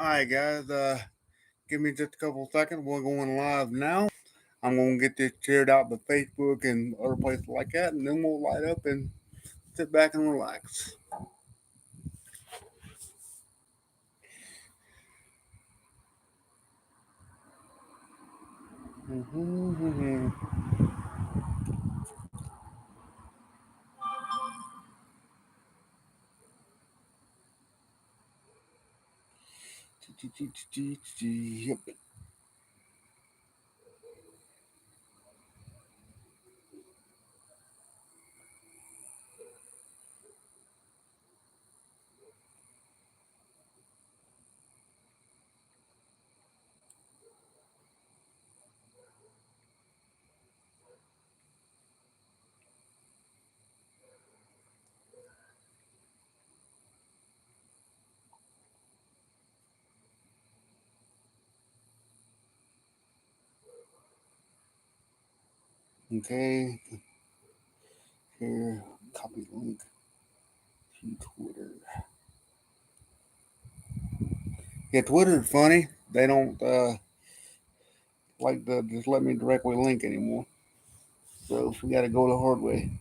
Alright, guys, give me just a couple seconds. We're going live now. I'm going to get this shared out to Facebook and other places like that, and then we'll light up and sit back and relax. Mm-hmm. Yep. Okay. Here, copy link to Twitter. Yeah, Twitter's funny. They don't like to just let me directly link anymore. So we got to go the hard way.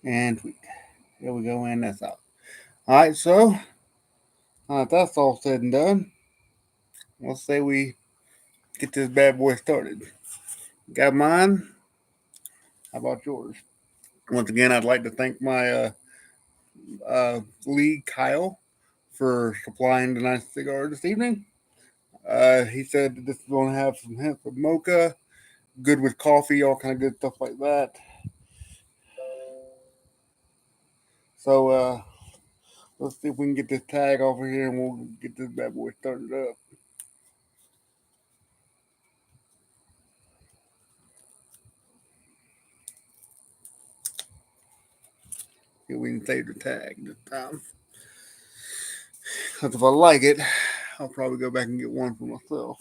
And tweet. There we go, and that's out. All right, so that's all said and done. Let's say we get this bad boy started. Got mine? How about yours? Once again, I'd like to thank my lead, Kyle, for supplying tonight's cigar this evening. He said that this is going to have some hints of mocha, good with coffee, all kind of good stuff like that. So let's see if we can get this tag over here and we'll get this bad boy started up. See if we can save the tag this time. Because if I like it, I'll probably go back and get one for myself.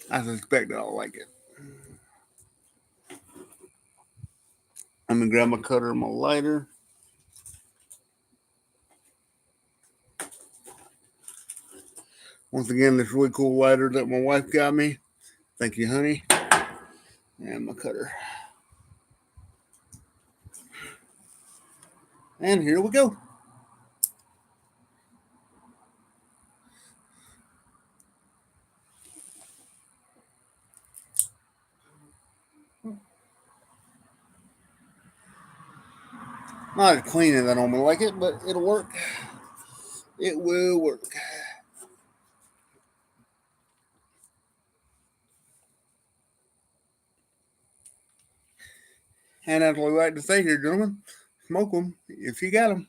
I suspect that I'll like it. I'm going to grab my cutter and my lighter. Once again, this really cool lighter that my wife got me. Thank you, honey. And my cutter. And here we go. Not as clean as I normally like it, but it'll work. It will work. And as we like to say here, gentlemen, smoke them if you got them.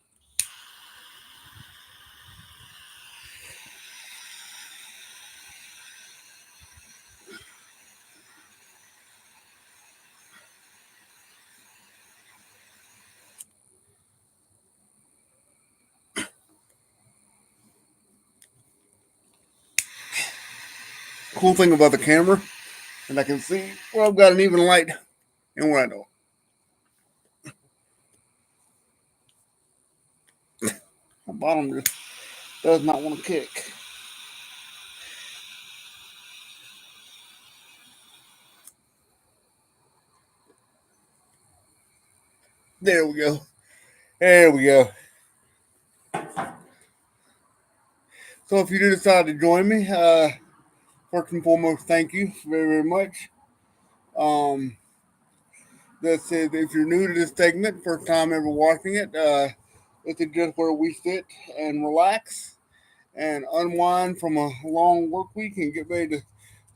Cool thing about the camera, and I can see where I've got an even light and where I don't. My bottom just does not want to kick. There we go. There we go. So if you do decide to join me, first and foremost, thank you very, very much. Um, That's it. If you're new to this segment, first time ever watching it, this is just where we sit and relax and unwind from a long work week and get ready to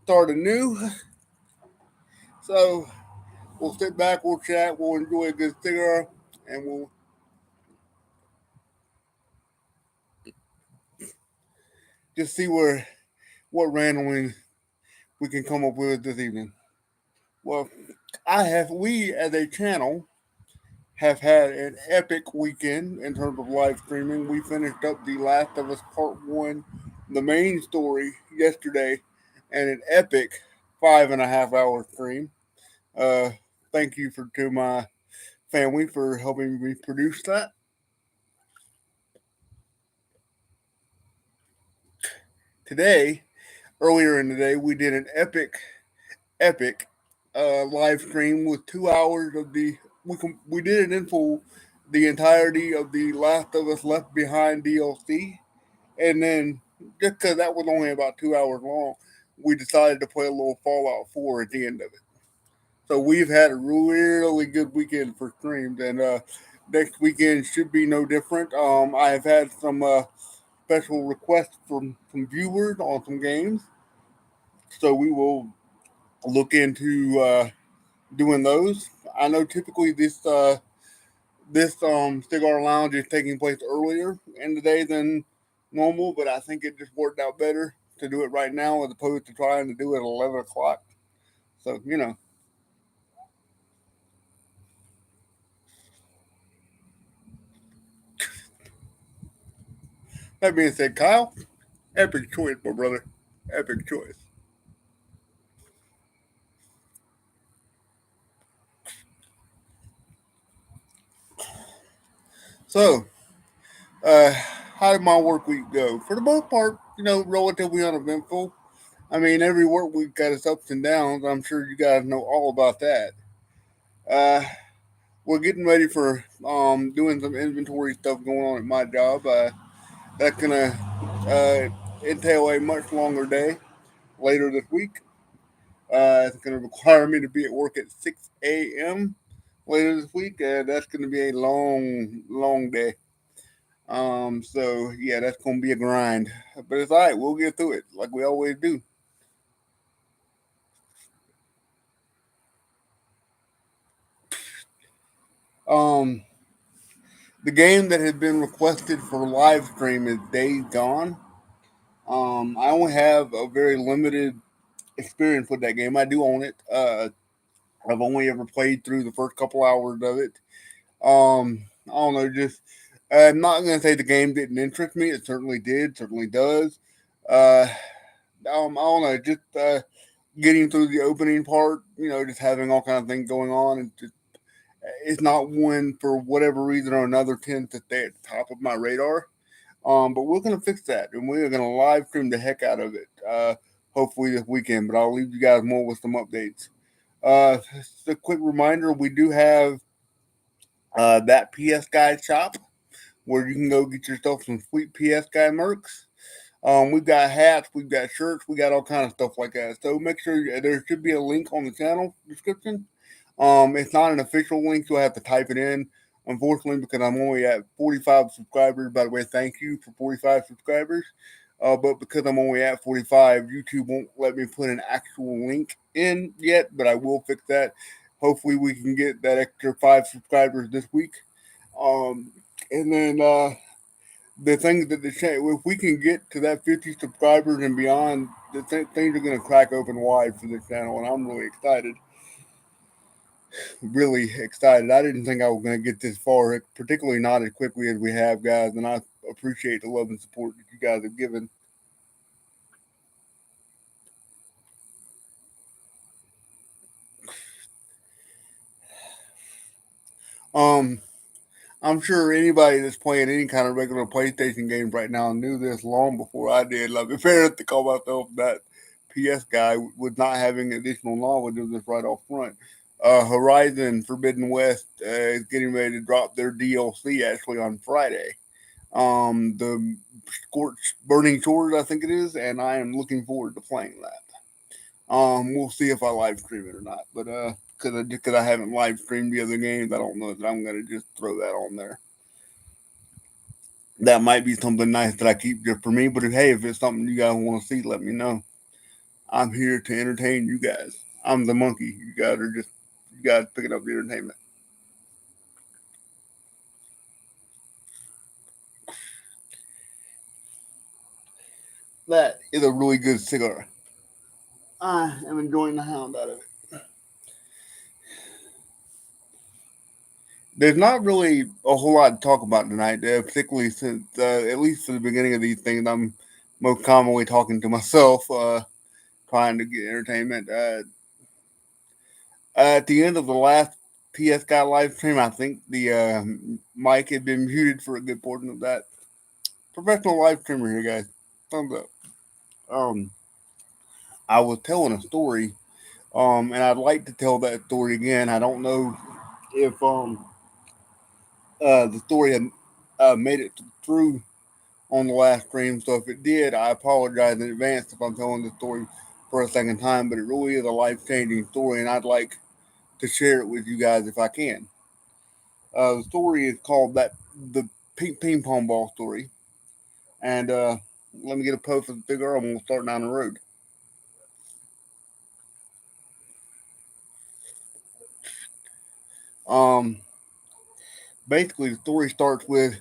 start anew. So we'll sit back, we'll chat, we'll enjoy a good cigar, and we'll just see what randomly we can come up with this evening. Well, we as a channel have had an epic weekend in terms of live streaming. We finished up The Last of Us Part 1, the main story, yesterday, and an epic 5.5 hour stream. Uh, Thank you to my family for helping me produce that. Today, earlier in the day, we did an epic live stream with 2 hours of we did it in full, the entirety of the Last of Us Left Behind DLC. And then, just because that was only about 2 hours long, we decided to play a little Fallout 4 at the end of it. So we've had a really good weekend for streams, and next weekend should be no different. I have had some special requests from some viewers on some games, so we will look into doing those. I know typically this cigar lounge is taking place earlier in the day than normal, but I think it just worked out better to do it right now as opposed to trying to do it at 11 o'clock. So that being said, Kyle, epic choice, my brother, epic choice. So, uh, how did my work week go? For the most part, relatively uneventful. I mean, every work week got its ups and downs. I'm sure you guys know all about that. Uh, we're getting ready for doing some inventory stuff going on at my job. That's gonna entail a much longer day later this week. It's gonna require me to be at work at 6 a.m. later this week. That's gonna be a long day. So yeah, that's gonna be a grind, but it's all right. We'll get through it like we always do. Um, the game that has been requested for live stream is Days Gone. I only have a very limited experience with that game. I do own it. I've only ever played through the first couple hours of it. I don't know, just I'm not gonna say the game didn't interest me. It certainly did, certainly does. Uh, I don't know, just getting through the opening part, just having all kind of things going on, and it's not one for whatever reason or another tends to stay at the top of my radar. But we're gonna fix that, and we're gonna live stream the heck out of it. Hopefully this weekend. But I'll leave you guys more with some updates. Just a quick reminder: we do have that Thatpsguy shop where you can go get yourself some sweet Thatpsguy mercs. We've got hats, we've got shirts, we got all kind of stuff like that. So make sure there should be a link on the channel description. It's not an official link, so I have to type it in. Unfortunately, because I'm only at 45 subscribers. By the way, thank you for 45 subscribers. But because I'm only at 45, YouTube won't let me put an actual link in yet. But I will fix that. Hopefully, we can get that extra 5 subscribers this week. Um, and then the things that if we can get to that 50 subscribers and beyond, things are going to crack open wide for this channel, and I'm really excited. Really excited. I didn't think I was going to get this far, particularly not as quickly as we have, guys. And I appreciate the love and support that you guys have given. Um, I'm sure anybody that's playing any kind of regular PlayStation games right now knew this long before I did. Like, if I had to call myself that PS guy with not having additional knowledge of this right off front. Horizon Forbidden West is getting ready to drop their DLC actually on Friday. The Scorch Burning Shores, I think it is, and I am looking forward to playing that. We'll see if I live stream it or not. But because I haven't live streamed the other games, I don't know that I'm gonna just throw that on there. That might be something nice that I keep just for me. But hey, if it's something you guys want to see, let me know. I'm here to entertain you guys. I'm the monkey. You guys picking up the entertainment. That is a really good cigar. I am enjoying the hound out of it. There's not really a whole lot to talk about tonight, particularly since, at least for the beginning of these things, I'm most commonly talking to myself, trying to get entertainment. At the end of the last Guy live stream, I think the mic had been muted for a good portion of that. Professional live streamer here, guys. Thumbs up. Um, I was telling a story, and I'd like to tell that story again. I don't know if the story had made it through on the last stream. So if it did, I apologize in advance if I'm telling the story for a second time. But it really is a life changing story, and I'd like to share it with you guys if I can. The story is called that the ping pong ball story, and let me get a post of the figure, and we'll start down the road. Um, Basically, the story starts with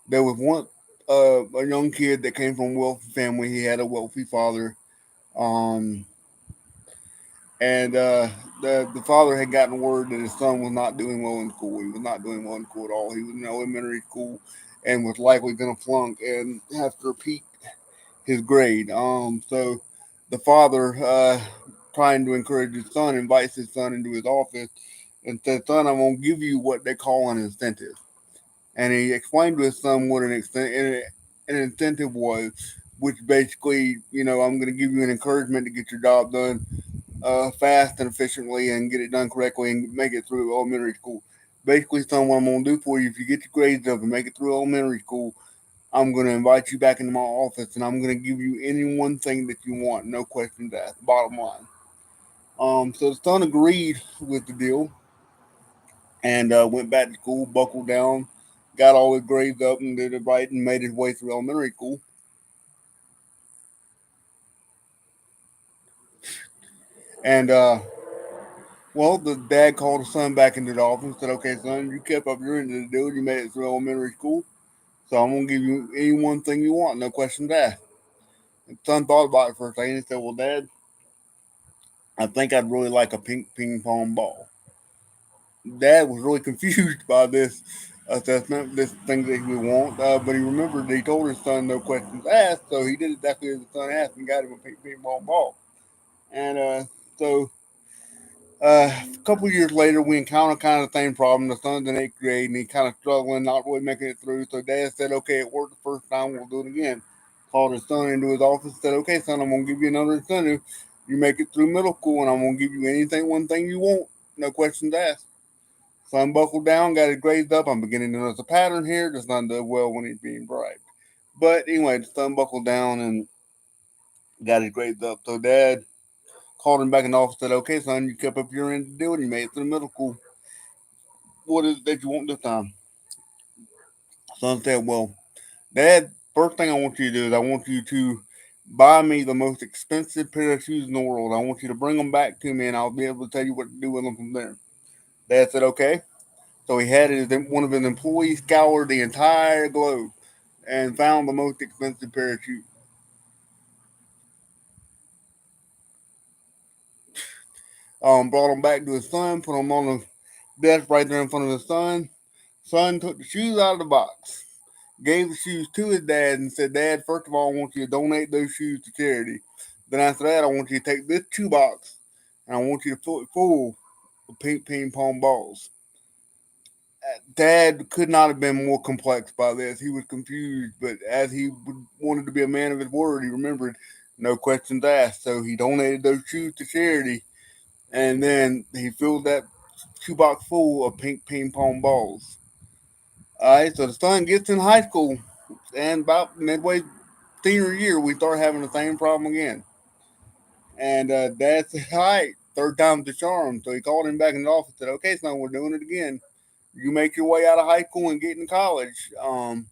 there was one a young kid that came from a wealthy family. He had a wealthy father, um, and the father had gotten word that his son was not doing well in school. He was not doing well in school at all. He was in elementary school and was likely going to flunk and have to repeat his grade. So the father, trying to encourage his son, invites his son into his office and says, "Son, I'm going to give you what they call an incentive." And he explained to his son what an incentive was, which basically, I'm going to give you an encouragement to get your job done fast and efficiently and get it done correctly and make it through elementary school. Basically, son, what I'm going to do for you, if you get your grades up and make it through elementary school, I'm going to invite you back into my office and I'm going to give you any one thing that you want, no questions asked. Bottom line. So the son agreed with the deal and went back to school, buckled down, got all his grades up, and did it right, and made his way through elementary school. And well, the dad called the son back into the office and said, "Okay, son, you kept up your end of the deal. You made it through elementary school, so I'm gonna give you any one thing you want, no questions asked." And the son thought about it for a second. He said, "Well, Dad, I think I'd really like a pink ping pong ball." Dad was really confused by this assessment, this thing that he would want, but he remembered that he told his son no questions asked, so he did exactly as the son asked and got him a ping pong ball. And so a couple of years later, we encountered kind of the same problem. The son's in eighth grade and he's kind of struggling, not really making it through. So Dad said, "Okay, it worked the first time, we'll do it again." Called his son into his office and said, "Okay, son, I'm going to give you another incentive. You make it through middle school and I'm going to give you one thing you want, no questions asked." Son buckled down, got his grades up. I'm beginning to notice a pattern here. The son does well when he's being bribed. But anyway, the son buckled down and got his grades up. So Dad called him back in the office and said, "Okay, son, you kept up your end of the deal and you made it through middle school. What is it that you want this time?" Son said, "Well, Dad, first thing I want you to do is I want you to buy me the most expensive pair of shoes in the world. I want you to bring them back to me and I'll be able to tell you what to do with them from there." Dad said, "Okay." So he had one of his employees scour the entire globe and found the most expensive pair of shoes. Brought them back to his son, put them on the desk right there in front of his son. Son took the shoes out of the box, gave the shoes to his dad, and said, "Dad, first of all, I want you to donate those shoes to charity. Then after that, I want you to take this shoebox and I want you to fill it full of pink ping pong balls." Dad could not have been more complex by this. He was confused, but as he wanted to be a man of his word, he remembered no questions asked. So he donated those shoes to charity, and then he filled that shoebox full of pink ping pong balls. All right, so the son gets in high school, and about midway senior year, we start having the same problem again. And Dad said, "All right, third time's the charm." So he called him back in the office and said, "Okay, son, we're doing it again. You make your way out of high school and get into college. I'm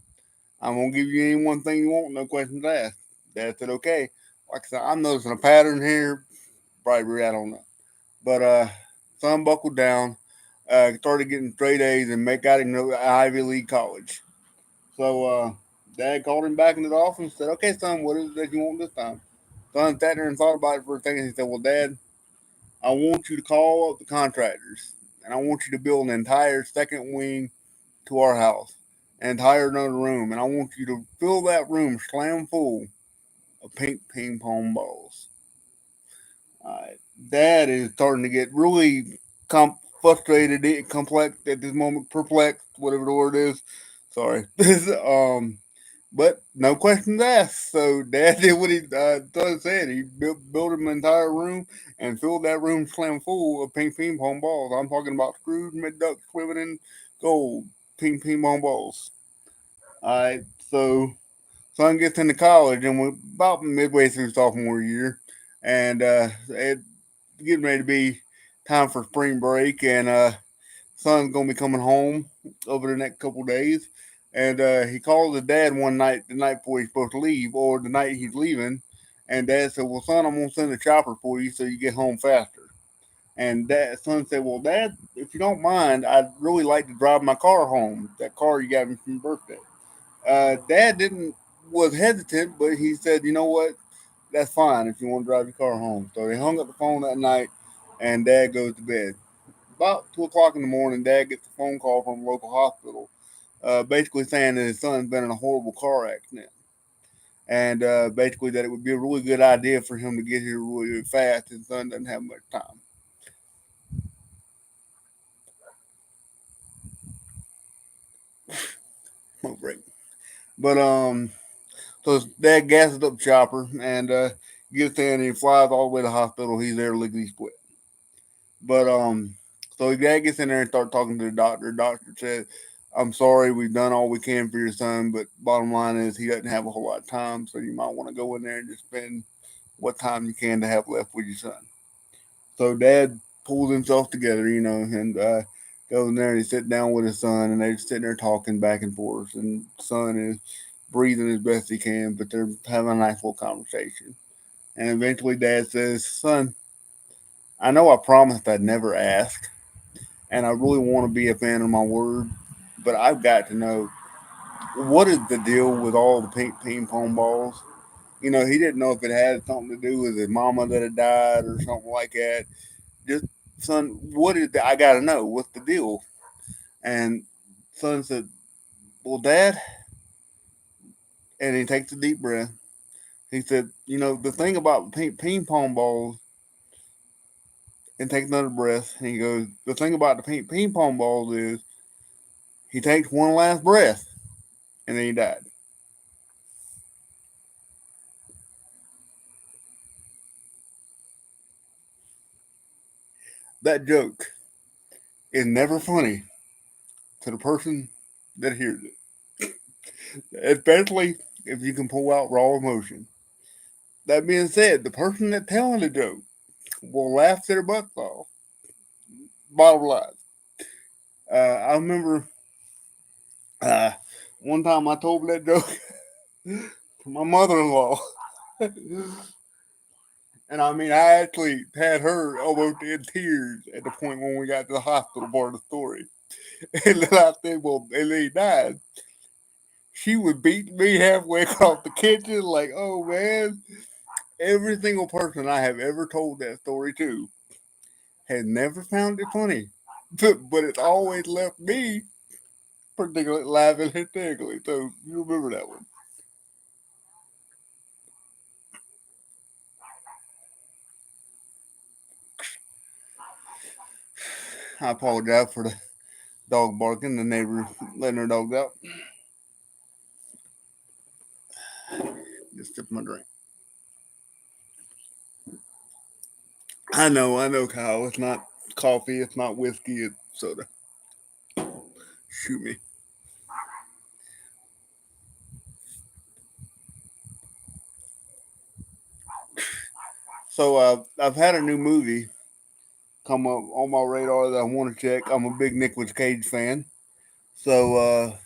gonna give you any one thing you want, no questions asked." Dad said, "Okay." Like I said, I'm noticing a pattern here. Bribery, I don't know. But son buckled down, started getting straight A's and got into Ivy League college. So Dad called him back into the office and said, "Okay, son, what is it that you want this time?" Son sat there and thought about it for a second. He said, "Well, Dad, I want you to call up the contractors and I want you to build an entire second wing to our house, an entire another room, and I want you to fill that room slam full of pink ping pong balls." Uh, Dad is starting to get really frustrated, complex at this moment, perplexed, whatever the word is. Sorry. But no questions asked. So Dad did what he said. He built him an entire room and filled that room slam full of ping pong balls. I'm talking about screws, mid-ducks, swimming in gold, ping pong balls. All right. So son gets into college, and we're about midway through sophomore year, and it's getting ready to be time for spring break, and son's gonna be coming home over the next couple of days. And he calls his dad one night, the night before he's supposed to leave, or the night he's leaving. And Dad said, "Well, son, I'm gonna send a chopper for you so you get home faster." And son said, "Well, Dad, if you don't mind, I'd really like to drive my car home. That car you got me for my birthday." Dad didn't was hesitant, but he said, "You know what? That's fine if you want to drive your car home." So they hung up the phone that night, and Dad goes to bed. About 2 o'clock in the morning, Dad gets a phone call from a local hospital, basically saying that his son's been in a horrible car accident, and basically that it would be a really good idea for him to get here really, really fast. His son doesn't have much time. No break. But so his dad gasses up Chopper and gets there and he flies all the way to the hospital. He's there legally split. But so his dad gets in there and starts talking to the doctor. The doctor said, "I'm sorry, we've done all we can for your son, but bottom line is he doesn't have a whole lot of time, so you might want to go in there and just spend what time you can to have left with your son." So dad pulls himself together, and goes in there and he sits down with his son, and they're sitting there talking back and forth, and son is breathing as best he can, but they're having a nice little conversation. And eventually, dad says, "Son, I know I promised I'd never ask, and I really want to be a fan of my word, but I've got to know what is the deal with all the pink ping pong balls." He didn't know if it had something to do with his mama that had died or something like that. Just, son, what is that? I got to know what's the deal. And son said, "Well, Dad," and he takes a deep breath. He said, "The thing about ping pong balls," and takes another breath, and he goes, "The thing about the ping pong balls is he takes one last breath, and then he died." That joke is never funny to the person that hears it, especially if you can pull out raw emotion. That being said, the person that's telling the joke will laugh their butts off. Bottom line. I remember uh, one time I told that joke to my mother-in-law, and I mean I actually had her almost in tears at the point when we got to the hospital part of the story. And then I said, "Well," and then he died. She was beating me halfway across the kitchen, like, "Oh man!" Every single person I have ever told that story to has never found it funny, but it's always left me particularly laughing hysterically. So you remember that one. I apologize for the dog barking. The neighbor letting her dogs out. Just sip my drink. I know, Kyle. It's not coffee. It's not whiskey. It's soda. Shoot me. So I've had a new movie come up on my radar that I want to check. I'm a big Nicolas Cage fan, so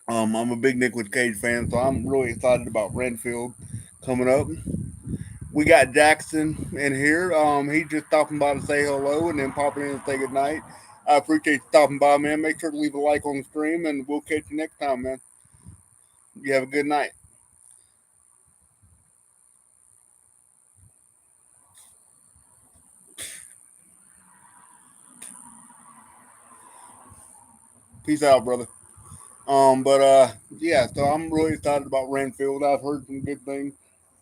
I'm a big Nicolas Cage fan. So I'm really excited about Renfield coming up. We got Jackson in here. He's just stopping by to say hello and then popping in and say good night. I appreciate you stopping by, man. Make sure to leave a like on the stream, and we'll catch you next time, man. You have a good night. Peace out, brother. Yeah. So I'm really excited about Renfield. I've heard some good things.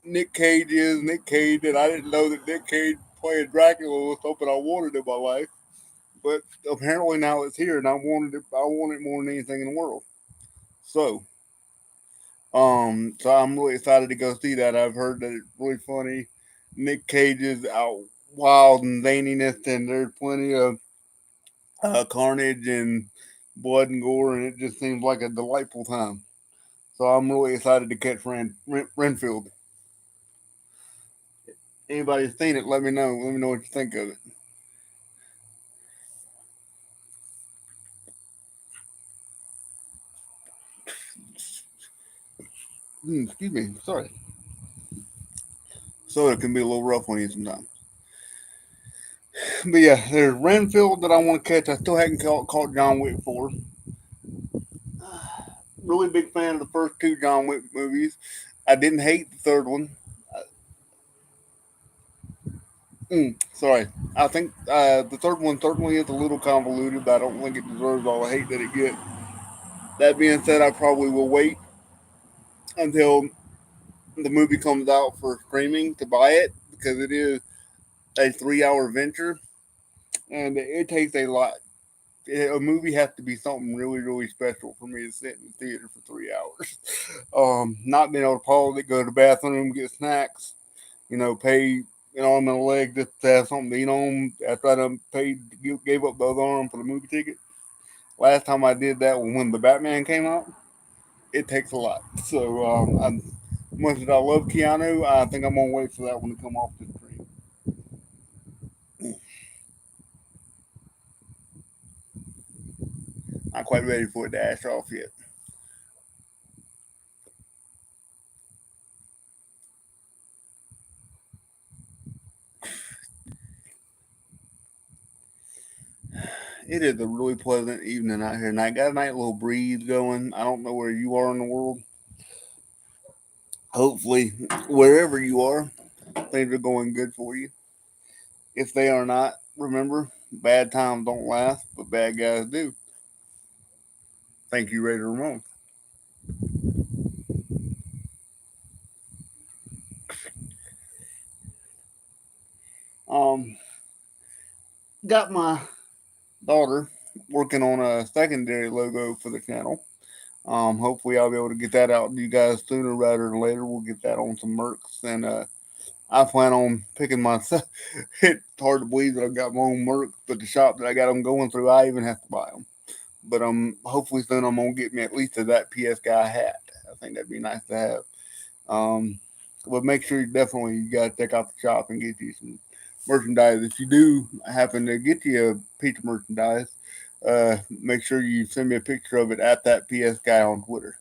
Nick Cage, and I didn't know that Nick Cage playing Dracula was something I wanted in my life. But apparently now it's here, and I wanted it. I want it more than anything in the world. So, so I'm really excited to go see that. I've heard that it's really funny. Nick Cage is out wild and zaniness, and there's plenty of carnage and blood and gore, and it just seems like a delightful time. So I'm really excited to catch Renfield. Anybody seen it? Let me know. Let me know what you think of it. Excuse me. Sorry. So it can be a little rough on you sometimes. But yeah, there's Renfield that I want to catch. I still haven't caught John Wick 4. Really big fan of the first two John Wick movies. I didn't hate the third one. Sorry. I think the third one certainly is a little convoluted, but I don't think it deserves all the hate that it gets. That being said, I probably will wait until the movie comes out for streaming to buy it because it is a 3 hour venture and it takes a lot. A movie has to be something really, really special for me to sit in the theater for 3 hours. Not being able to pause it, go to the bathroom, get snacks, pay arm and a leg just to have something to eat on after I done paid, gave up the other arm for the movie ticket. Last time I did that was when the Batman came out. It takes a lot. So, much as I love Keanu, I think I'm gonna wait for that one to come off the screen. Not quite ready for it to ash off yet. It is a really pleasant evening out here, and I got a nice little breeze going. I don't know where you are in the world. Hopefully, wherever you are, things are going good for you. If they are not, remember, bad times don't last, but bad guys do. Thank you, Raider Ramon. Um, got my daughter working on a secondary logo for the channel. Hopefully, I'll be able to get that out to you guys sooner rather than later. We'll get that on some mercs, and I plan on picking myself. It's hard to believe that I've got my own mercs, but the shop that I got them going through, I even have to buy them. But hopefully soon I'm gonna get me at least a Thatpsguy hat. I think that'd be nice to have. Um, but make sure you gotta check out the shop and get you some merchandise. If you do happen to get you a piece of merchandise, make sure you send me a picture of it at that PS guy on Twitter.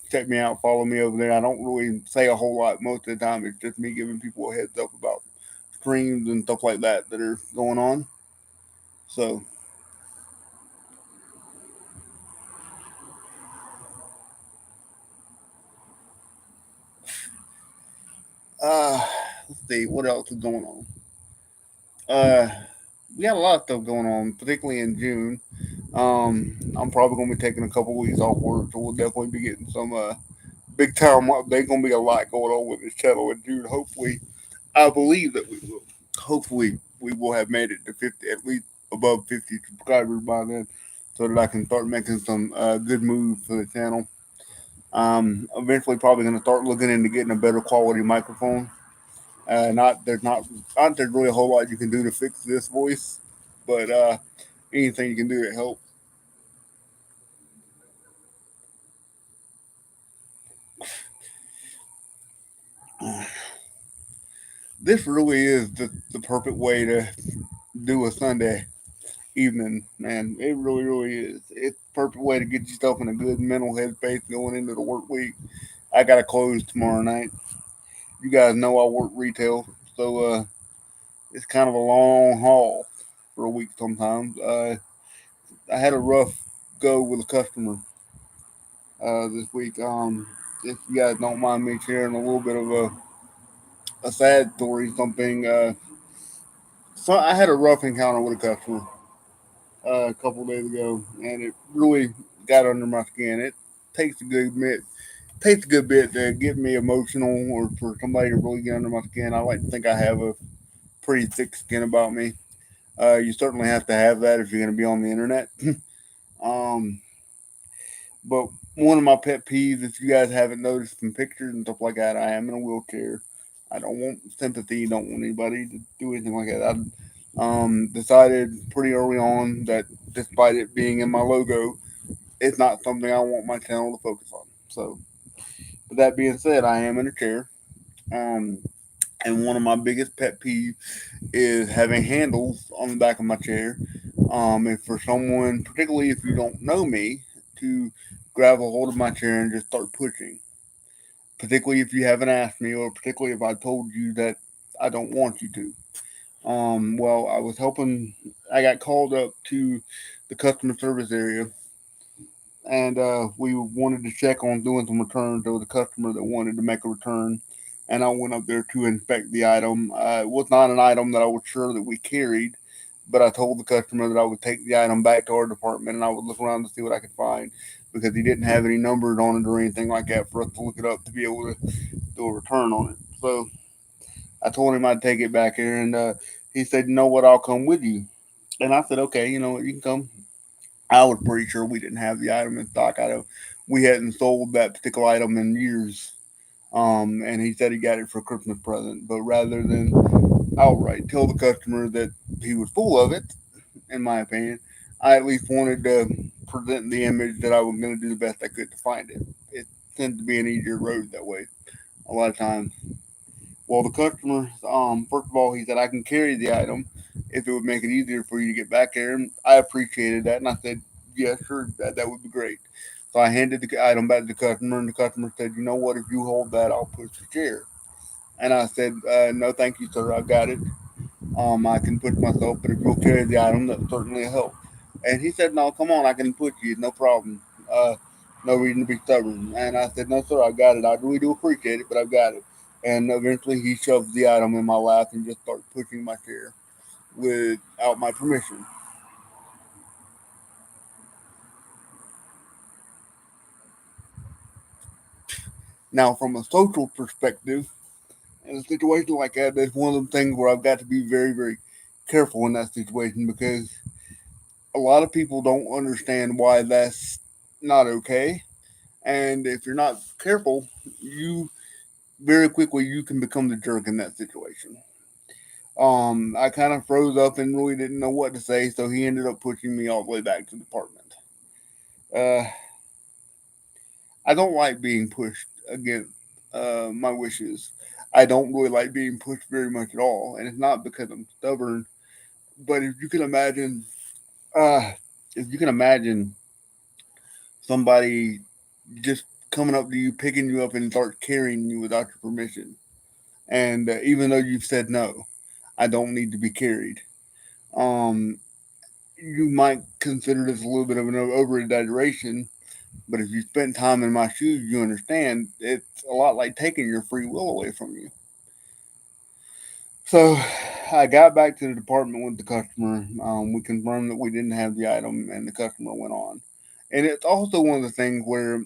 Check me out, follow me over there. I don't really say a whole lot most of the time. It's just me giving people a heads up about streams and stuff like that are going on. So, uh, let's see what else is going on. Uh, we got a lot of stuff going on, particularly in June. I'm probably gonna be taking a couple weeks off work, so we'll definitely be getting some big time. There's gonna be a lot going on with this channel in June. Hopefully, I believe that we will. Hopefully, we will have made it to 50, at least above 50 subscribers by then, so that I can start making some good moves for the channel. Eventually, probably going to start looking into getting a better quality microphone. Not there's really a whole lot you can do to fix this voice, but anything you can do to help. This really is the perfect way to do a Sunday evening, man. It really, really is. It's the perfect way to get yourself in a good mental headspace going into the work week. I gotta close tomorrow night. You guys know I work retail, so it's kind of a long haul for a week sometimes. I had a rough go with a customer this week. If you guys don't mind me sharing a little bit of a sad story, something. So I had a rough encounter with a customer a couple of days ago, and it really got under my skin. It takes a good bit, takes a good bit to get me emotional, or for somebody to really get under my skin. I like to think I have a pretty thick skin about me. You certainly have to have that if you're going to be on the internet. um, but one of my pet peeves, if you guys haven't noticed from pictures and stuff like that, I am in a wheelchair. I don't want sympathy. Don't want anybody to do anything like that. I decided pretty early on that despite it being in my logo, it's not something I want my channel to focus on. So, with that being said, I am in a chair. Um, and one of my biggest pet peeves is having handles on the back of my chair. If for someone, particularly if you don't know me, to grab a hold of my chair and just start pushing. Particularly if you haven't asked me, or particularly if I told you that I don't want you to. Well, I was helping. I got called up to the customer service area, and we wanted to check on doing some returns. There was a customer that wanted to make a return, and I went up there to inspect the item. It was not an item that I was sure that we carried, but I told the customer that I would take the item back to our department and I would look around to see what I could find because he didn't have any numbers on it or anything like that for us to look it up to be able to do a return on it. So I told him I'd take it back here, and he said, "You know what? I'll come with you." And I said, "Okay, you know what? You can come." I was pretty sure we didn't have the item in stock. We hadn't sold that particular item in years. And he said he got it for a Christmas present. But rather than outright tell the customer that he was full of it, in my opinion, I at least wanted to present the image that I was going to do the best I could to find it. It tends to be an easier road that way a lot of times. Well, the customer, first of all, he said I can carry the item if it would make it easier for you to get back there. And I appreciated that, and I said, yeah, sure, that would be great. So I handed the item back to the customer, and the customer said, you know what, if you hold that, I'll push the chair. And I said, no, thank you, sir, I've got it. I can push myself, but if you'll carry the item, that certainly help. And he said, no, come on, I can push you, no problem. Uh, no reason to be stubborn. And I said, no, sir, I got it. I really do appreciate it, but I've got it. And eventually he shoved the item in my lap and just started pushing my chair without my permission. Now, from a social perspective, in a situation like that, that's one of the things where I've got to be very, very careful in that situation because a lot of people don't understand why that's not okay. And if you're not careful, you very quickly you can become the jerk in that situation. I kind of froze up and really didn't know what to say, so he ended up pushing me all the way back to the apartment. Uh, I don't like being pushed against my wishes. I don't really like being pushed very much at all, and it's not because I'm stubborn. But uh, if you can imagine somebody just coming up to you, picking you up, and start carrying you without your permission, and even though you've said no, I don't need to be carried. Um, you might consider this a little bit of an over exaggeration, but if you spent time in my shoes, you understand it's a lot like taking your free will away from you. So I got back to the department with the customer. We confirmed that we didn't have the item, and the customer went on. And it's also one of the things where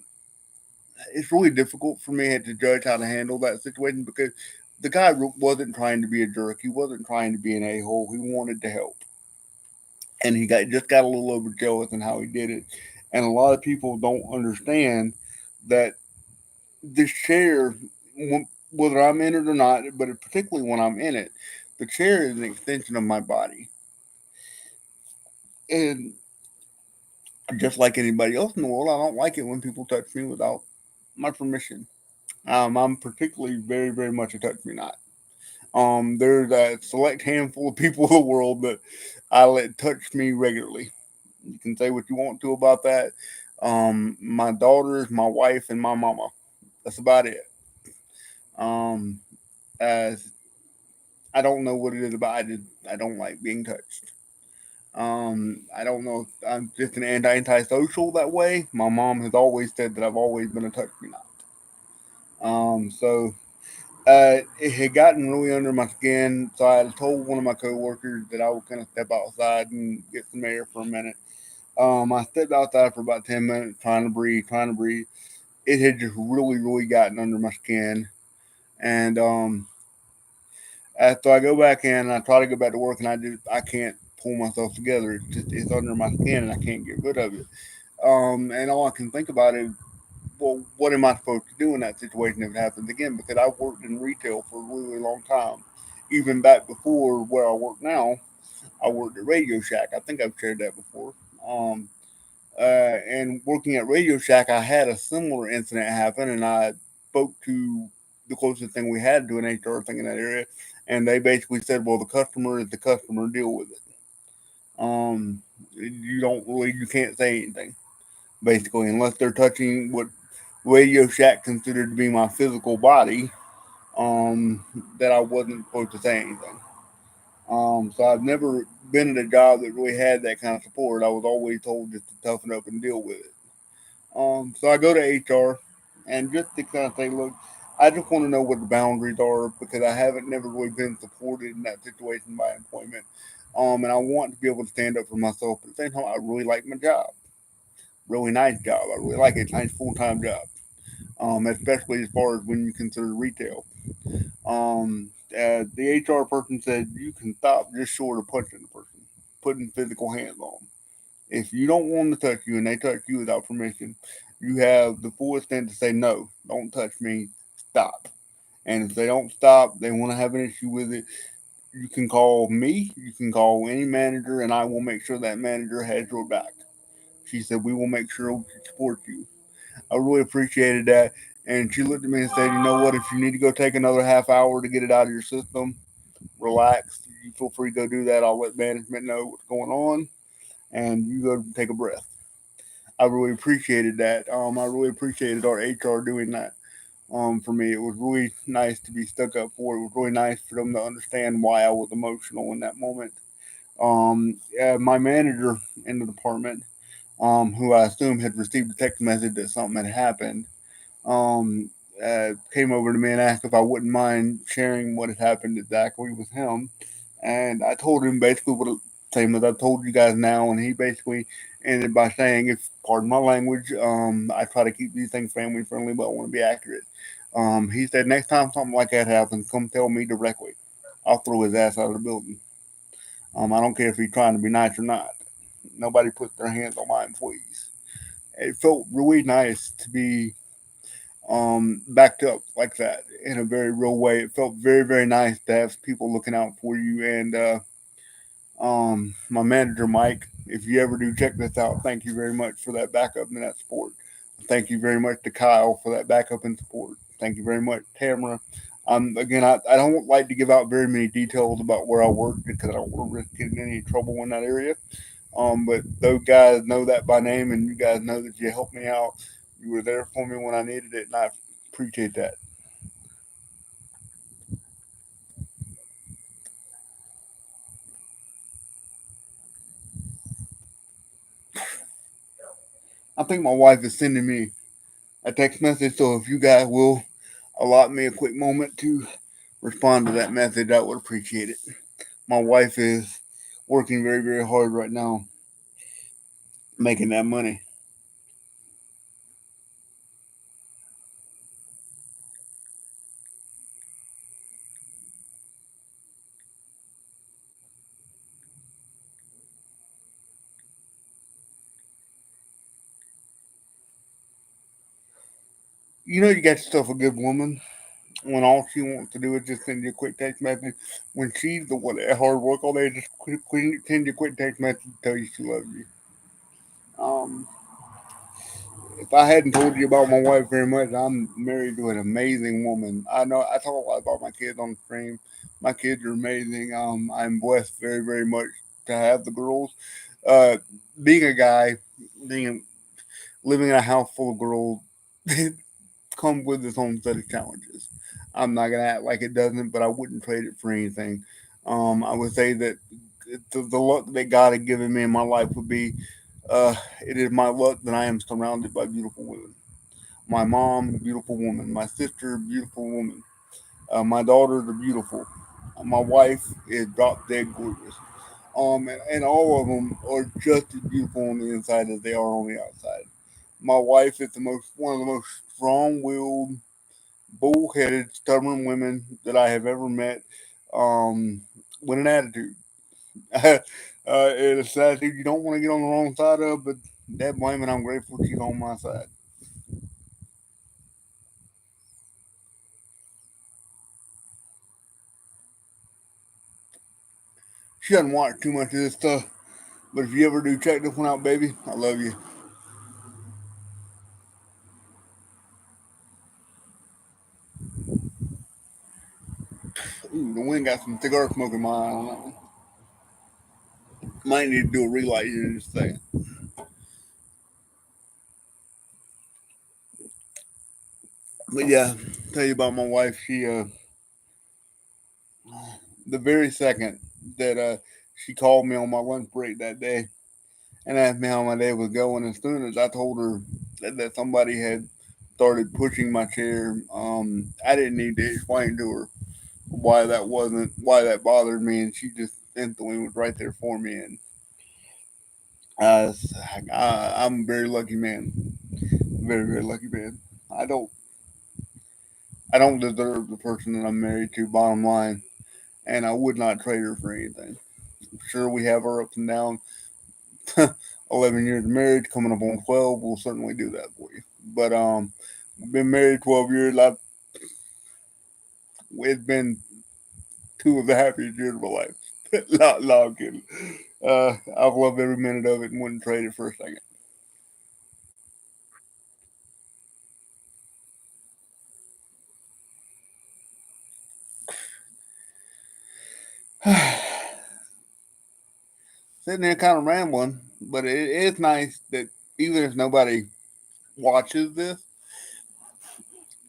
it's really difficult for me to judge how to handle that situation because the guy wasn't trying to be a jerk. He wasn't trying to be an a hole. He wanted to help, and he got a little overzealous in how he did it. And a lot of people don't understand that this chair, whether I'm in it or not, but particularly when I'm in it, the chair is an extension of my body. And just like anybody else in the world, I don't like it when people touch me without my permission. I'm particularly very, very much a touch me not. There's a select handful of people in the world that I let touch me regularly. You can say what you want to about that. My daughters, my wife, and my mama. That's about it. Um, as I don't know what it is about. I don't like being touched. I don't know if I'm just an antisocial that way. My mom has always said that I've always been a touch me not. So it had gotten really under my skin. So I had told one of my coworkers that I would kind of step outside and get some air for a minute. I stepped outside for about 10 minutes, trying to breathe, trying to breathe. It had just really, really gotten under my skin, and after I go back in, and I try to go back to work, and I can't pull myself together. It's under my skin, and I can't get rid of it. And all I can think about is, well, what am I supposed to do in that situation if it happens again? Because I've worked in retail for a really, really long time. Even back before where I work now, I worked at Radio Shack. I think I've shared that before. Um, and working at Radio Shack, I had a similar incident happen, and I spoke to the closest thing we had to an HR thing in that area, and they basically said, "Well, the customer is the customer. Deal with it. You can't say anything basically unless they're touching what Radio Shack considered to be my physical body. Um, that I wasn't supposed to say anything. So I've never been in a job that really had that kind of support. I was always told just to toughen up and deal with it. So I go to HR and just to kind of say, look, I just want to know what the boundaries are because I haven't never really been supported in that situation by employment. And I want to be able to stand up for myself. But at the same time, I really like my job. Really nice job. I really like it. It's a nice full time job. Especially as far as when you consider retail. The HR person said you can stop just short of punching the person, putting physical hands on them. If you don't want them to touch you and they touch you without permission, you have the full extent to say, no, don't touch me, stop. And if they don't stop, they want to have an issue with it, you can call me, you can call any manager, and I will make sure that manager has your back. She said, we will make sure we support you. I really appreciated that. And she looked at me and said, you know what, if you need to go take another half hour to get it out of your system, relax. You feel free to go do that. I'll let management know what's going on, and you go take a breath. I really appreciated that. I really appreciated our HR doing that. For me, it was really nice to be stuck up for. It was really nice for them to understand why I was emotional in that moment. My manager in the department, who I assume had received a text message that something had happened, um, came over to me and asked if I wouldn't mind sharing what had happened exactly with him. And I told him basically what same as I told you guys now, and he basically ended by saying, "If pardon my language, I try to keep these things family friendly, but I want to be accurate." He said, "Next time something like that happens, come tell me directly. I'll throw his ass out of the building. I don't care if he's trying to be nice or not. Nobody puts their hands on my employees." It felt really nice to be backed up like that in a very real way. It felt very, very nice to have people looking out for you. And my manager, Mike, if you ever do check this out, thank you very much for that backup and that support. Thank you very much to Kyle for that backup and support. Thank you very much, Tamara. Again, I don't like to give out very many details about where I work because I don't want to risk getting any trouble in that area. But those guys know that by name, and you guys know that you helped me out. You were there for me when I needed it, and I appreciate that. I think my wife is sending me a text message, so if you guys will allot me a quick moment to respond to that message, I would appreciate it. My wife is working very, very hard right now, making that money. You know, you got yourself a good woman when all she wants to do is just send you a quick text message. When she's the one at hard work all day, just send you a quick text message to tell you she loves you. Um, if I hadn't told you about my wife very much, I'm married to an amazing woman. I know I talk a lot about my kids on the stream. My kids are amazing. I'm blessed very, very much to have the girls. Uh, being a guy, being living in a house full of girls, it comes with its own set of challenges. I'm not gonna act like it doesn't, but I wouldn't trade it for anything. I would say that the luck that God had given me in my life would be uh, it is my luck that I am surrounded by beautiful women. My mom, beautiful woman. My sister, beautiful woman. My daughters are beautiful. My wife is drop dead gorgeous. And all of them are just as beautiful on the inside as they are on the outside. My wife is the most one of the most strong-willed, bullheaded, stubborn women that I have ever met. Um, with an attitude. It's an attitude you don't want to get on the wrong side of, but that blame it, I'm grateful she's on my side. She doesn't watch too much of this stuff, but if you ever do check this one out, baby, I love you. Ooh, the wind got some cigar smoke in my eye on that one. Might need to do a relight here in just a second. But yeah, tell you about my wife. The very second that she called me on my lunch break that day and asked me how my day was going, as soon as I told her that somebody had started pushing my chair, I didn't need to explain to her why that bothered me, and she just instantly was right there for me. And uh, I'm a very lucky man, very very lucky man. I don't I don't deserve the person that I'm married to. Bottom line, and I would not trade her for anything. Sure, we have our ups and downs. 11 years of marriage, coming up on 12, we'll certainly do that for you. But we've been married 12 years. It's been two of the happiest years of my life. No, I'm kidding. I've loved every minute of it and wouldn't trade it for a second. Sitting there kind of rambling, but it's nice that even if nobody watches this,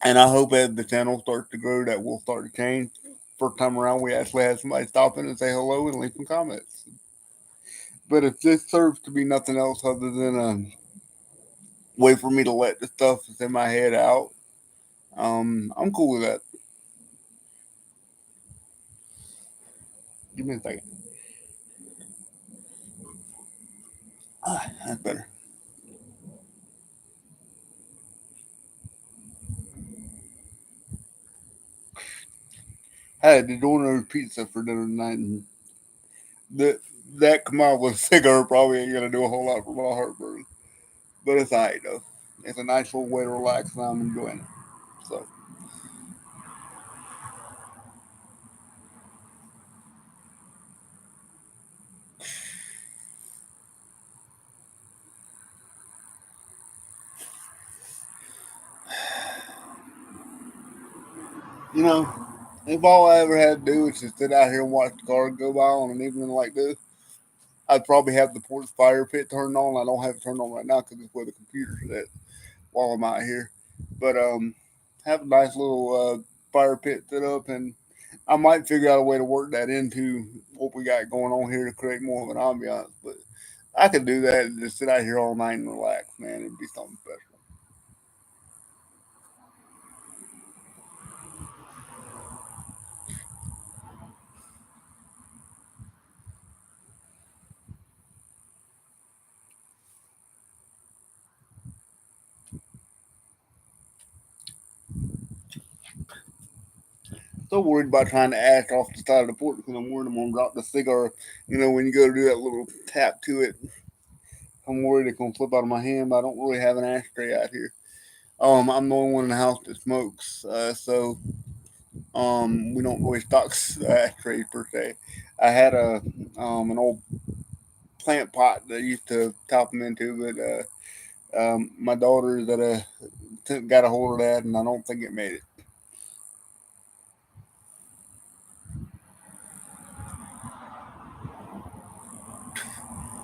and I hope as the channel starts to grow, that will start to change. First time around, we actually had somebody stop in and say hello and leave some comments. But if this serves to be nothing else other than a way for me to let the stuff that's in my head out, I'm cool with that. Give me a second. That's better. I had the Domino's pizza for dinner tonight, and that that combined with a cigar probably ain't gonna do a whole lot for my heartburn. But it's alright though. It's a nice little way to relax, and I'm enjoying it. So, you know, if all I ever had to do was just sit out here and watch the cars go by on an evening like this, I'd probably have the porch fire pit turned on. I don't have it turned on right now because it's where the computer's at while I'm out here. But have a nice little fire pit set up, and I might figure out a way to work that into what we got going on here to create more of an ambiance. But I could do that and just sit out here all night and relax, man. It'd be something special. So worried about trying to ash off the side of the porch because I'm worried I'm gonna drop the cigar. You know, when you go to do that little tap to it, I'm worried it's gonna flip out of my hand. But I don't really have an ashtray out here. I'm the only one in the house that smokes, so we don't really stock ashtrays per se. I had an old plant pot that I used to top them into, but My daughter that got a hold of that, and I don't think it made it.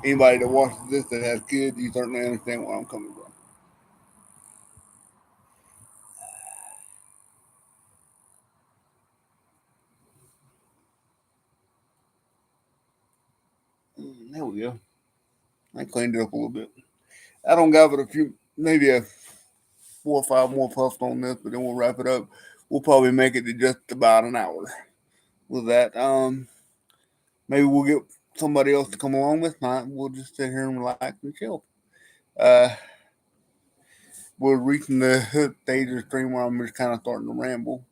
Anybody that watches this that has kids, you certainly understand where I'm coming from. There we go. I cleaned it up a little bit. I don't got but a few, maybe a 4 or 5 more puffs on this, but then we'll wrap it up. We'll probably make it to just about an hour with that. Maybe we'll get somebody else to come along with mine. We'll just sit here and relax and chill. Uh, we're reaching the stage of the stream where I'm just kind of starting to ramble.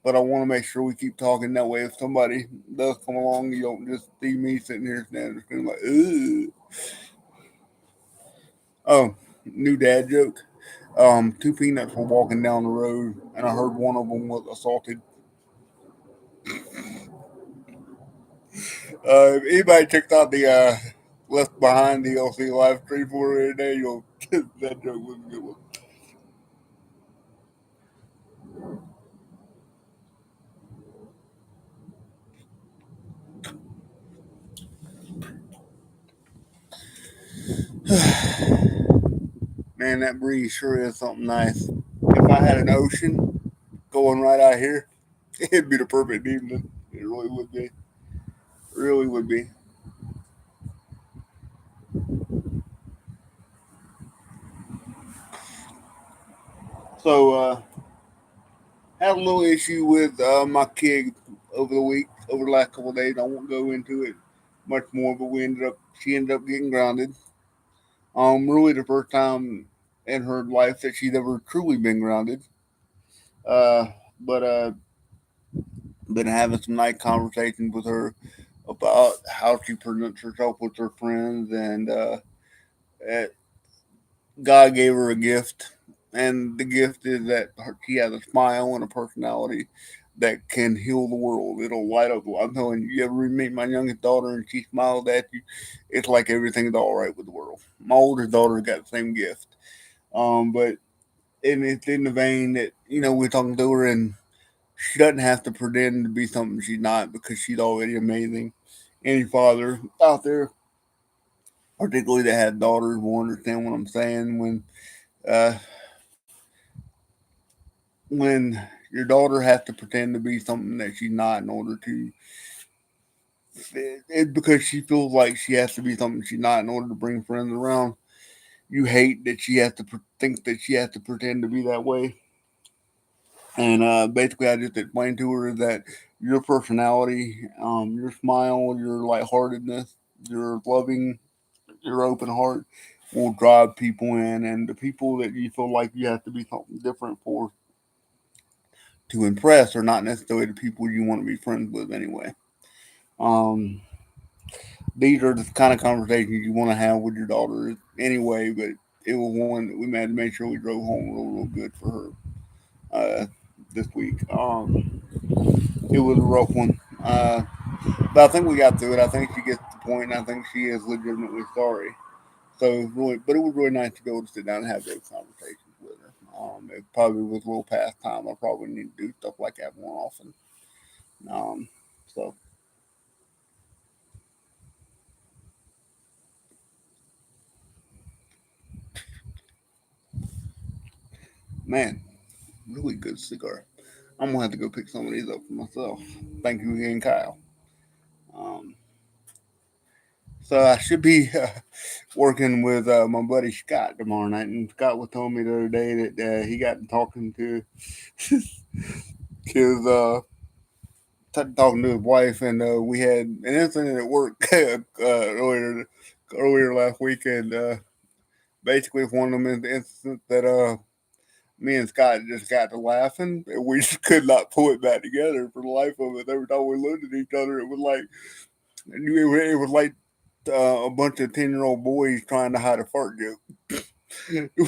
But I want to make sure we keep talking that way. If somebody does come along, you don't just see me sitting here standing there screaming like, "Ooh!" Oh, new dad joke. Two peanuts were walking down the road, and I heard one of them was assaulted. If anybody checked out the Left Behind DLC live stream for the other day, you'll that joke was a good one. Man, that breeze sure is something nice. If I had an ocean going right out here, it'd be the perfect evening. It really would be. Really would be. So, had a little issue with my kid over the week, over the last couple of days. I won't go into it much more, but she ended up getting grounded. Really the first time in her life that she'd ever truly been grounded. Uh, but been having some night conversations with her about how she presents herself with her friends, and uh, God gave her a gift, and the gift is that she has a smile and a personality that can heal the world. It'll light up. I'm telling you, you ever meet my youngest daughter and she smiles at you, it's like everything's all right with the world. My oldest daughter got the same gift, but and it's in the vein that we're talking to her, and she doesn't have to pretend to be something she's not because she's already amazing. Any father out there, particularly that has daughters, will understand what I'm saying uh, when your daughter has to pretend to be something that she's not in order to it because she feels like she has to be something she's not in order to bring friends around. You hate that she has to think that she has to pretend to be that way. And basically, I just explained to her that your personality, your smile, your lightheartedness, your loving, your open heart will drive people in, and the people that you feel like you have to be something different for to impress are not necessarily the people you want to be friends with anyway. Um, these are the kind of conversations you want to have with your daughter anyway, but it was one that we had to make sure we drove home real good for her this week. It was a rough one, but I think we got through it. I think she gets the point, and I think she is legitimately sorry. So it was really, but it was really nice to be able to sit down and have those conversations with her. It probably was a little past time. I probably need to do stuff like that more often. Um, so man, really good cigar. I'm gonna have to go pick some of these up for myself. Thank you again, Kyle. Um, so I should be working with my buddy Scott tomorrow night, and Scott was telling me the other day that he got talking to his talking to his wife, and we had an incident at work earlier last week, and basically it's one of them incidents that me and Scott just got to laughing, and we just could not pull it back together for the life of us. Every time we looked at each other, it was like a bunch of 10-year-old boys trying to hide a fart joke.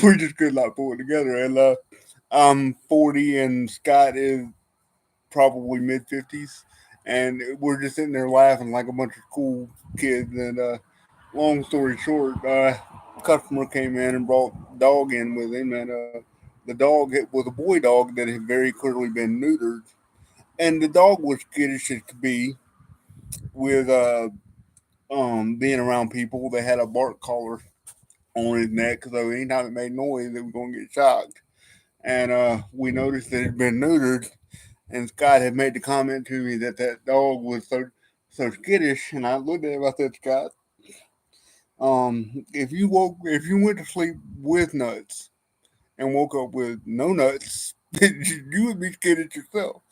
We just could not pull it together. And I'm 40, and Scott is probably mid 50s, and we're just sitting there laughing like a bunch of cool kids. And long story short, customer came in and brought dog in with him, and the dog was a boy dog that had very clearly been neutered, and the dog was skittish as could be with being around people. They had a bark collar on his neck, so anytime it made noise, it was going to get shocked. And we noticed that it had been neutered, and Scott had made the comment to me that that dog was so skittish, and I looked at him. I said, Scott, if you went to sleep with nuts and woke up with no nuts, you would be skittish yourself.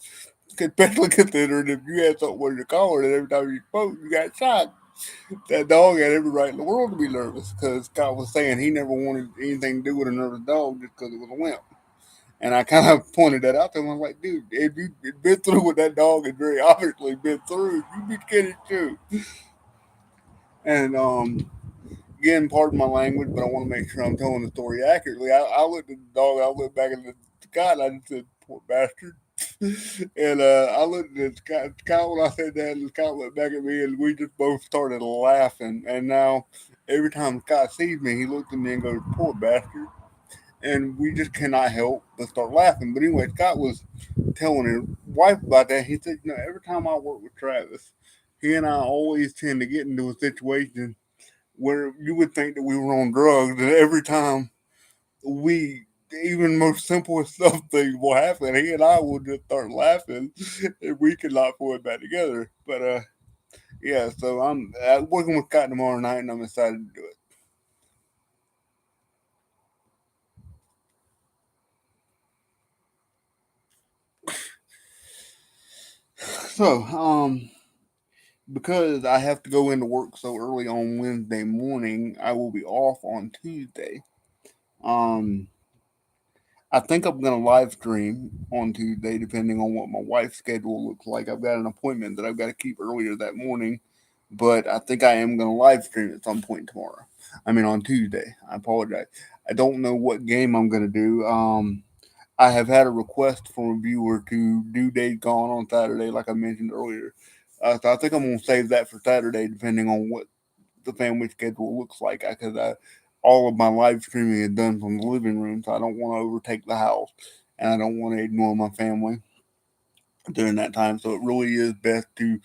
Especially considering if you had something on your collar and every time you spoke, you got shot. That dog had every right in the world to be nervous because Scott was saying he never wanted anything to do with a nervous dog just because it was a wimp. And I kind of pointed that out to him. I was like, dude, if you've been through what that dog has very obviously been through, you'd be skittish too. And again, pardon my language, but I want to make sure I'm telling the story accurately. I looked at the dog, I looked back at the Scott, and I just said, poor bastard. And I looked at Scott when I said that, and Scott looked back at me, and we just both started laughing. And now, every time Scott sees me, he looks at me and goes, poor bastard. And we just cannot help but start laughing. But anyway, Scott was telling his wife about that. He said, every time I work with Travis, he and I always tend to get into a situation where you would think that we were on drugs, and every time we even most simplest stuff things will happen, he and I will just start laughing, and we cannot pull it back together. But yeah. So I'm working with Scott tomorrow night, and I'm excited to do it. So because I have to go into work so early on Wednesday morning, I will be off on Tuesday. Um, I think I'm gonna live stream on Tuesday, depending on what my wife's schedule looks like. I've got an appointment that I've got to keep earlier that morning, but I think I am gonna live stream at some point tomorrow. I mean on Tuesday. I apologize. I don't know what game I'm gonna do. I have had a request from a viewer to do Days Gone on Saturday, like I mentioned earlier. So I think I'm gonna save that for Saturday, depending on what the family schedule looks like. Because all of my live streaming is done from the living room, so I don't want to overtake the house, and I don't want to ignore my family during that time. So it really is best to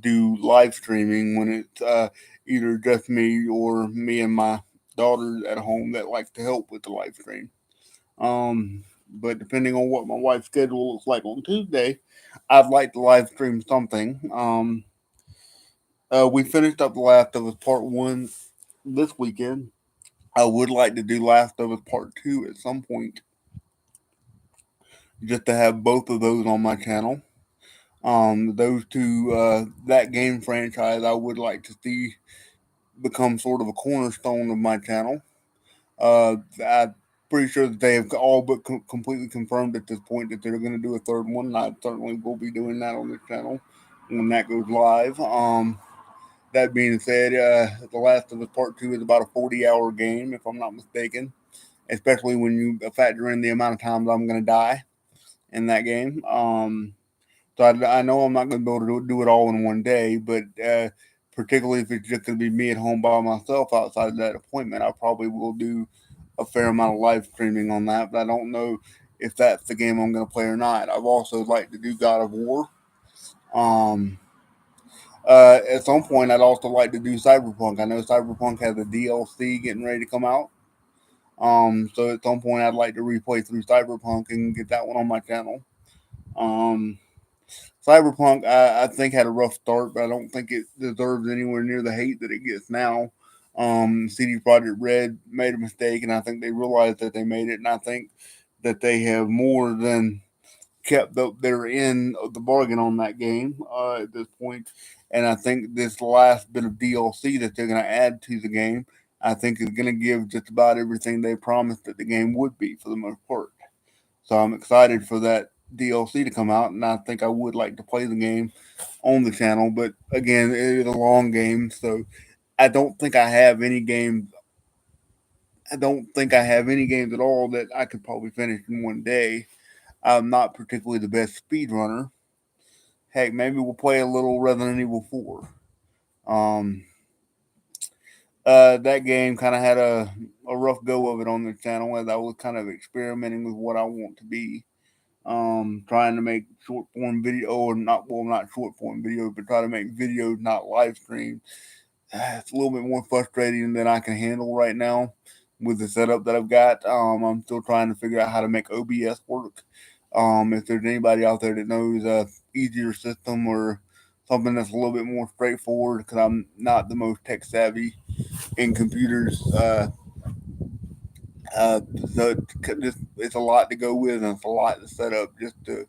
do live streaming when it's either just me or me and my daughters at home that like to help with the live stream. Um, but depending on what my wife's schedule looks like on Tuesday, I'd like to live stream something. We finished up The Last of Us Part 1 this weekend. I would like to do Last of Us Part 2 at some point, just to have both of those on my channel. Those two, that game franchise, I would like to see become sort of a cornerstone of my channel. I'm pretty sure that they have all but completely confirmed at this point that they're going to do a third one. And I certainly will be doing that on this channel when that goes live. That being said, The Last of Us Part 2 is about a 40-hour game, if I'm not mistaken, especially when you factor in the amount of times I'm going to die in that game. So I know I'm not going to be able to do it all in one day, but particularly if it's just going to be me at home by myself outside of that appointment, I probably will do a fair amount of live streaming on that. But I don't know if that's the game I'm going to play or not. I've also like to do God of War. Um, at some point, I'd also like to do Cyberpunk. I know Cyberpunk has a DLC getting ready to come out. So at some point, I'd like to replay through Cyberpunk and get that one on my channel. Um, Cyberpunk, I think, had a rough start, but I don't think it deserves anywhere near the hate that it gets now. CD Projekt Red made a mistake, and I think they realized that they made it, and I think that they have more than kept up their end of the bargain on that game at this point. And I think this last bit of DLC that they're going to add to the game, I think is going to give just about everything they promised that the game would be for the most part. So I'm excited for that DLC to come out, and I think I would like to play the game on the channel. But again, it is a long game, so I don't think I have any games. I don't think I have any games at all that I could probably finish in one day. I'm not particularly the best speed runner. Heck, maybe we'll play a little Resident Evil 4. Um, That game kind of had a rough go of it on the channel as I was kind of experimenting with what I want to be. Trying to make short form video, or not short form video, but try to make videos, not live stream. It's a little bit more frustrating than I can handle right now with the setup that I've got. I'm still trying to figure out how to make OBS work. If there's anybody out there that knows a easier system or something that's a little bit more straightforward, because I'm not the most tech savvy in computers. So it's a lot to go with, and it's a lot to set up just to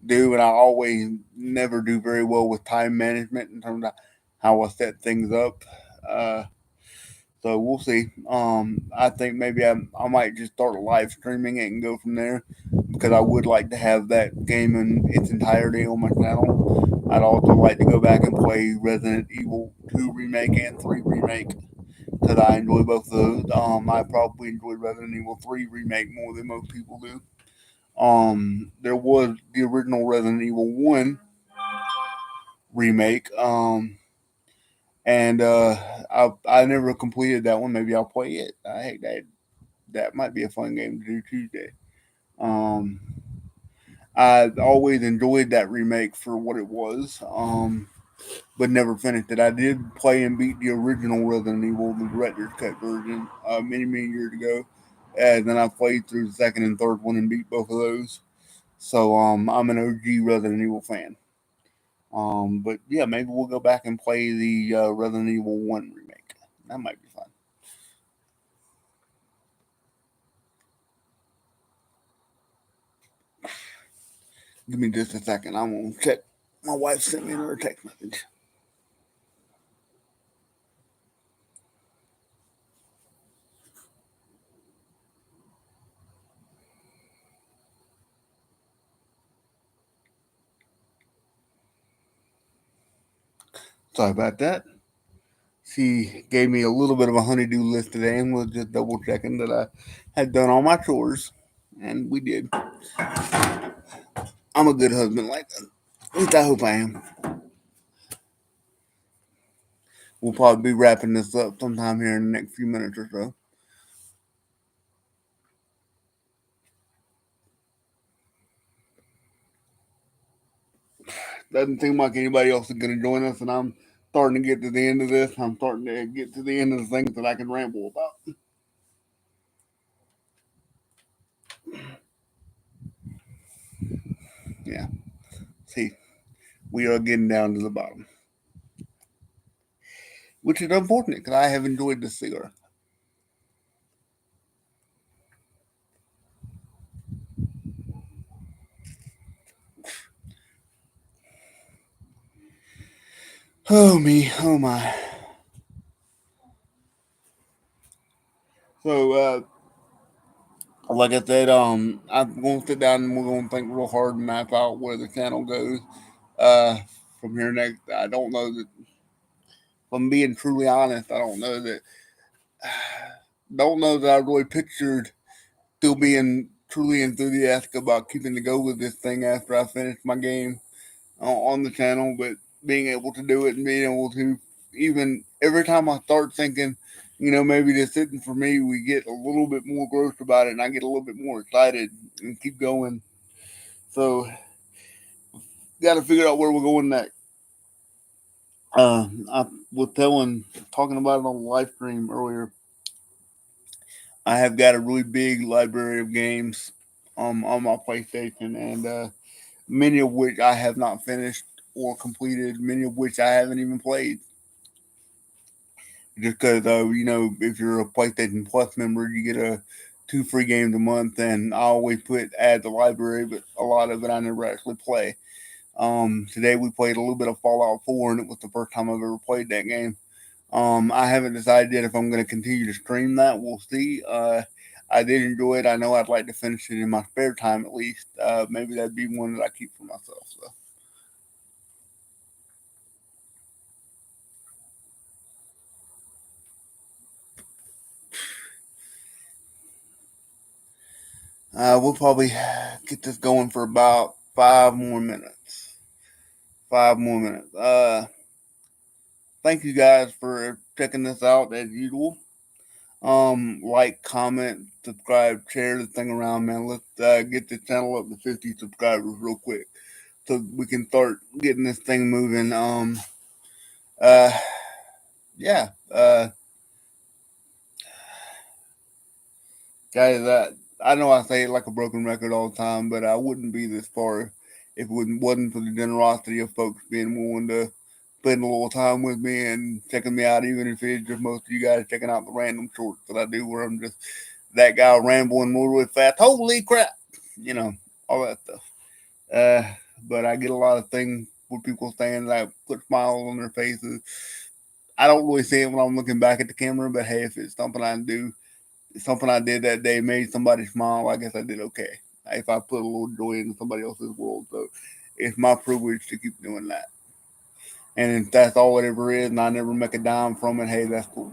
do. And I always never do very well with time management in terms of how I set things up. Uh, so we'll see. I think maybe I might just start live streaming it and go from there, because I would like to have that game in its entirety on my channel. I'd also like to go back and play Resident Evil 2 Remake and 3 Remake, because I enjoy both of those. I probably enjoy Resident Evil 3 Remake more than most people do. There was the original Resident Evil 1 remake, and I never completed that one. Maybe I'll play it. I hate that might be a fun game to do Tuesday. Um, I always enjoyed that remake for what it was, but never finished it. I did play and beat the original Resident Evil, the director's cut version, many years ago, and then I played through the second and third one and beat both of those. So I'm an OG Resident Evil fan. But yeah, maybe we'll go back and play the Resident Evil 1 remake. That might be fun. Give me just a second. I'm going to check. My wife sent me another text message. Sorry about that. She gave me a little bit of a honeydew list today and was just double checking that I had done all my chores. And we did. I'm a good husband like that. At least I hope I am. We'll probably be wrapping this up sometime here in the next few minutes or so. Doesn't seem like anybody else is going to join us, and I'm starting to get to the end of this. I'm starting to get to the end of the things that I can ramble about. Yeah. See, we are getting down to the bottom, which is unfortunate because I have enjoyed this cigar. Oh me, oh my. So, like I said, I'm going to sit down and we're going to think real hard and map out where the channel goes uh, from here next. I don't know that, if I'm being truly honest, I don't know that, don't know that I really pictured still being truly enthusiastic about keeping to go with this thing after I finish my game on the channel, but being able to do it and being able to, even every time I start thinking, maybe this isn't for me, we get a little bit more gross about it and I get a little bit more excited and keep going. So, got to figure out where we're going next. I was talking about it on the live stream earlier. I have got a really big library of games on my PlayStation, and many of which I have not finished or completed, many of which I haven't even played. Just because, if you're a PlayStation Plus member, you get 2 free games a month, and I always add the library, but a lot of it I never actually play. Today we played a little bit of Fallout 4, and it was the first time I've ever played that game. I haven't decided yet if I'm going to continue to stream that. We'll see. I did enjoy it. I know I'd like to finish it in my spare time at least. Maybe that'd be one that I keep for myself. So. We'll probably get this going for about 5 more minutes. 5 more minutes. thank you guys for checking this out as usual. Like, comment, subscribe, share the thing around, man. Let's get the channel up to 50 subscribers real quick so we can start getting this thing moving. Uh, yeah. Guys, I know I say it like a broken record all the time, but I wouldn't be this far if it wasn't for the generosity of folks being willing to spend a little time with me and checking me out, even if it's just most of you guys checking out the random shorts that I do where I'm just that guy rambling more with fast. Holy crap! You know, all that stuff. Uh, but I get a lot of things with people saying that I put smiles on their faces. I don't really see it when I'm looking back at the camera, but hey, if it's something I do, something I did that day made somebody smile, I guess I did okay. If I put a little joy into somebody else's world, so it's my privilege to keep doing that. And if that's all it ever is, and I never make a dime from it, hey, that's cool.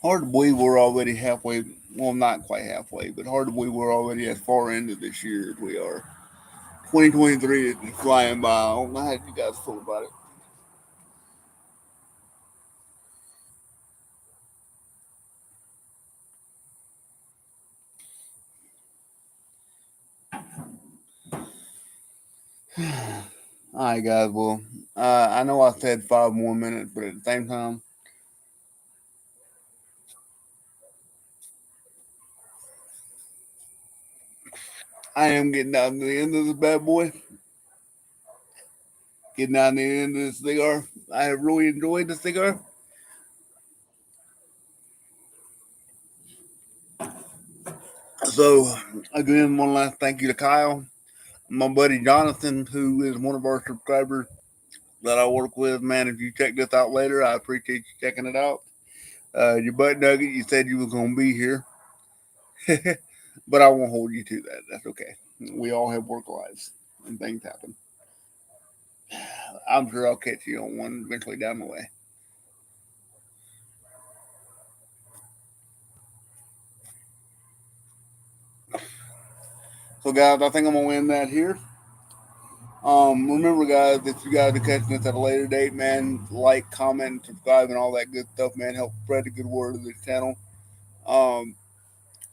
Hard to believe we're already halfway. Well, not quite halfway, but hard to believe we're already as far into this year as we are. 2023 is flying by. I don't know how you guys feel about it. All right, guys. Well, I know I said 5 more minutes, but at the same time, I am getting down to the end of this bad boy. Getting down to the end of this cigar. I have really enjoyed the cigar. So, again, one last thank you to Kyle, my buddy Jonathan, who is one of our subscribers that I work with. Man, if you check this out later, I appreciate you checking it out. Your butt nugget, you said you was gonna be here, but I won't hold you to that. That's okay. We all have work lives and things happen. I'm sure I'll catch you on one eventually down the way. So, guys, I think I'm gonna end that here. Remember, guys, if you guys are catching this at a later date, man, like, comment, subscribe, and all that good stuff, man. Help spread the good word of this channel. Um,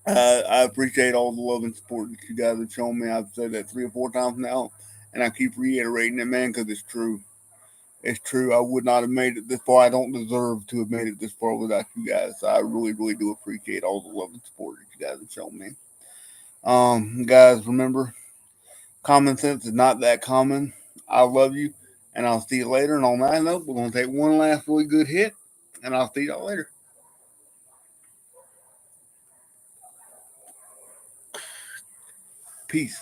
I appreciate all the love and support that you guys have shown me. I've said that 3 or 4 times now, and I keep reiterating it, man, because it's true. It's true. I would not have made it this far. I don't deserve to have made it this far without you guys. So I really, really do appreciate all the love and support that you guys have shown me. Guys, remember, common sense is not that common. I love you, and I'll see you later. And on that note, we're going to take one last really good hit, and I'll see y'all later. Peace.